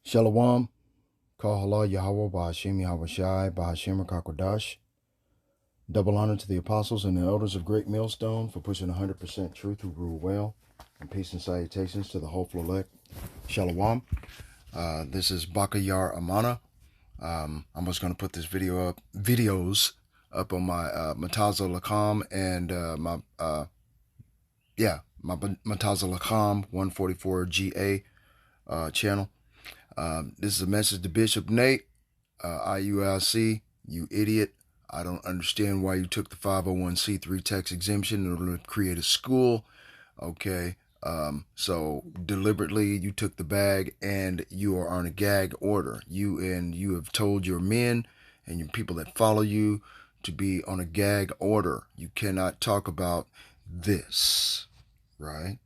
Shalom, Kahala Yahweh, Bahashim Yahweh Shai, Bahashim Rakakwadash. Double honor to the apostles and the elders of Great Millstone for pushing 100% truth who rule well. And peace and salutations to the hopeful elect. Shalom. This is Bakayar Amana. I'm just going to put this videos up on my Mataza Lakam and my Mataza Lakam 144GA channel. This is a message to Bishop Nate, IULC, you idiot. I don't understand why you took the 501c3 tax exemption in order to create a school. Okay, so deliberately you took the bag and you are on a gag order. You have told your men and your people that follow you to be on a gag order. You cannot talk about this, right?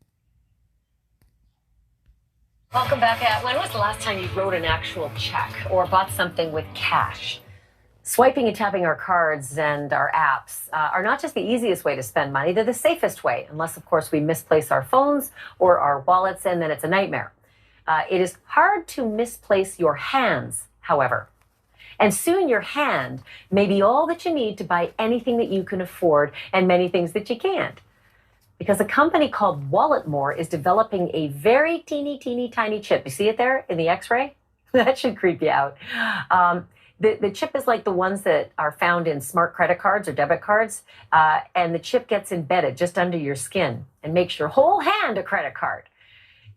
Welcome back. When was the last time you wrote an actual check or bought something with cash? Swiping and tapping our cards and our apps are not just the easiest way to spend money, they're the safest way, unless, of course, we misplace our phones or our wallets, and then it's a nightmare. It is hard to misplace your hands, however. And soon your hand may be all that you need to buy anything that you can afford and many things that you can't. Because a company called WalletMore is developing a very teeny tiny chip. You see it there in the X-ray? That should creep you out. The chip is like the ones that are found in smart credit cards or debit cards, and the chip gets embedded just under your skin and makes your whole hand a credit card.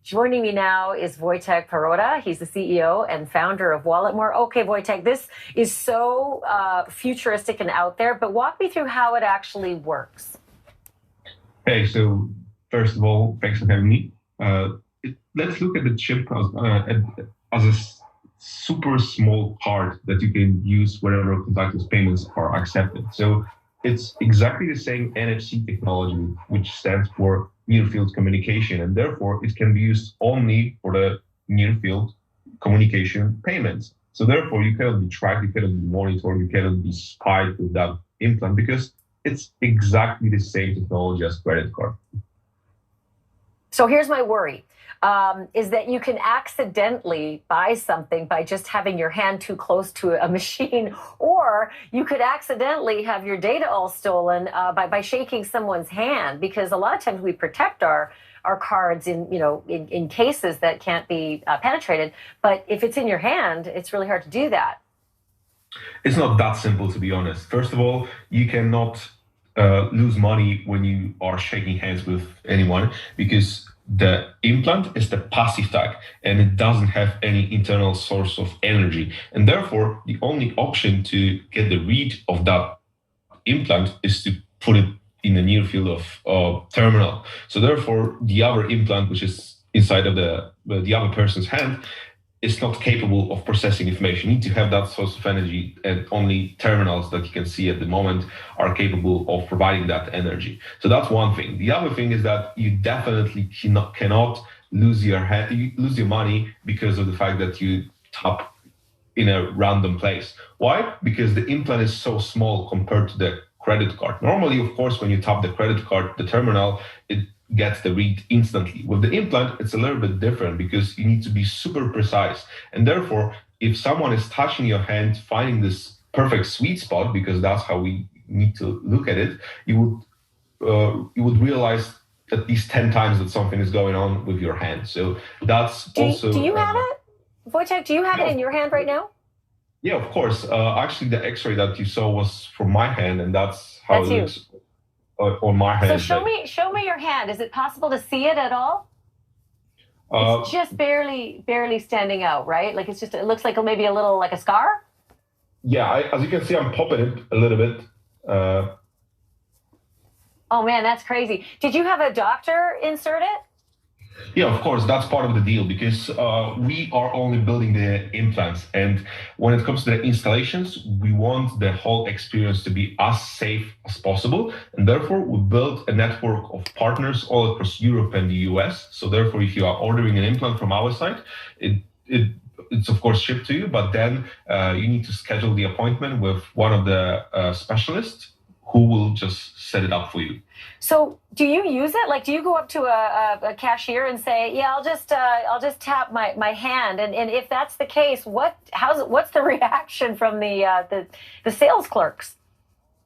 Joining me now is Wojtek Perota. He's the CEO and founder of WalletMore. Okay, Wojtek, this is so futuristic and out there, but walk me through how it actually works. Hey, so first of all, thanks for having me. Let's look at the chip as a super small card that you can use wherever contactless payments are accepted. So it's exactly the same NFC technology, which stands for near field communication, and therefore it can be used only for the near field communication payments. So therefore you cannot be tracked, you cannot be monitored, you cannot be spied with that implant because it's exactly the same technology as credit card. So here's my worry, is that you can accidentally buy something by just having your hand too close to a machine, or you could accidentally have your data all stolen by shaking someone's hand, because a lot of times we protect our cards in cases that can't be penetrated. But if it's in your hand, it's really hard to do that. It's not that simple, to be honest. First of all, you cannot lose money when you are shaking hands with anyone, because the implant is the passive tag and it doesn't have any internal source of energy. And therefore, the only option to get the read of that implant is to put it in the near field of terminal. So therefore, the other implant, which is inside of the other person's hand, is not capable of processing information. You need to have that source of energy, and only terminals that you can see at the moment are capable of providing that energy. So that's one thing. The other thing is that you definitely cannot lose your money because of the fact that you tap in a random place. Why? Because the implant is so small compared to the credit card. Normally, of course, when you tap the credit card, the terminal, it gets the read instantly. With the implant, it's a little bit different because you need to be super precise. And therefore, if someone is touching your hand, finding this perfect sweet spot, because that's how we need to look at it, you would realize at least 10 times that something is going on with your hand. So that's do you have it? Wojtek, do you have it in your hand right now? Yeah, of course. Actually, the X-ray that you saw was from my hand, and that's how it looks on my hand. So show me your hand. Is it possible to see it at all? It's just barely standing out, right? Like it looks like maybe a little like a scar. Yeah, as you can see, I'm popping it a little bit. Oh man, that's crazy. Did you have a doctor insert it? Yeah, of course, that's part of the deal, because we are only building the implants. And when it comes to the installations, we want the whole experience to be as safe as possible. And therefore, we built a network of partners all across Europe and the US. So therefore, if you are ordering an implant from our site, it's of course shipped to you, but then you need to schedule the appointment with one of the specialists who will just set it up for you. So do you use it? Like, do you go up to a cashier and say, yeah, I'll just tap my hand? And if that's the case, what's the reaction from the sales clerks?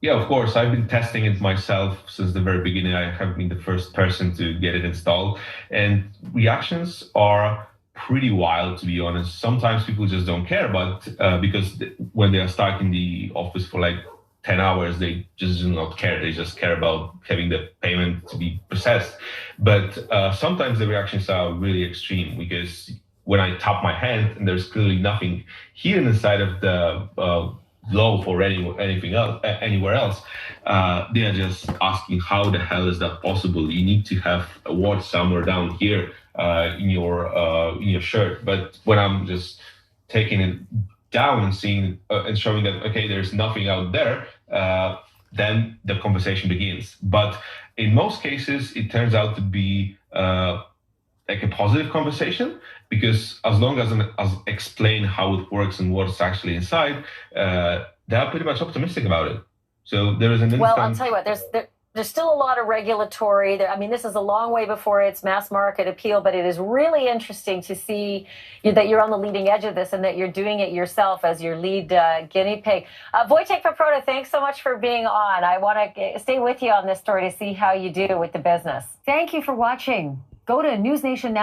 Yeah, of course. I've been testing it myself since the very beginning. I have been the first person to get it installed, and reactions are pretty wild, to be honest. Sometimes people just don't care, but because when they are stuck in the office for like 10 hours, they just do not care. They just care about having the payment to be processed. But sometimes the reactions are really extreme, because when I tap my hand and there's clearly nothing here inside of the glove or anything else, anywhere else, they are just asking, how the hell is that possible? You need to have a watch somewhere down here in your shirt. But when I'm just taking it down and seeing and showing that, okay, there's nothing out there, then the conversation begins. But in most cases, it turns out to be like a positive conversation, because as long as I explain how it works and what's actually inside, they're pretty much optimistic about it. So there is an instant... Well, I'll tell you what, there's still a lot of regulatory. I mean, this is a long way before its mass market appeal, but it is really interesting to see that you're on the leading edge of this and that you're doing it yourself as your lead guinea pig. Wojtek Paprota, thanks so much for being on. I want to stay with you on this story to see how you do with the business. Thank you for watching. Go to NewsNation Now.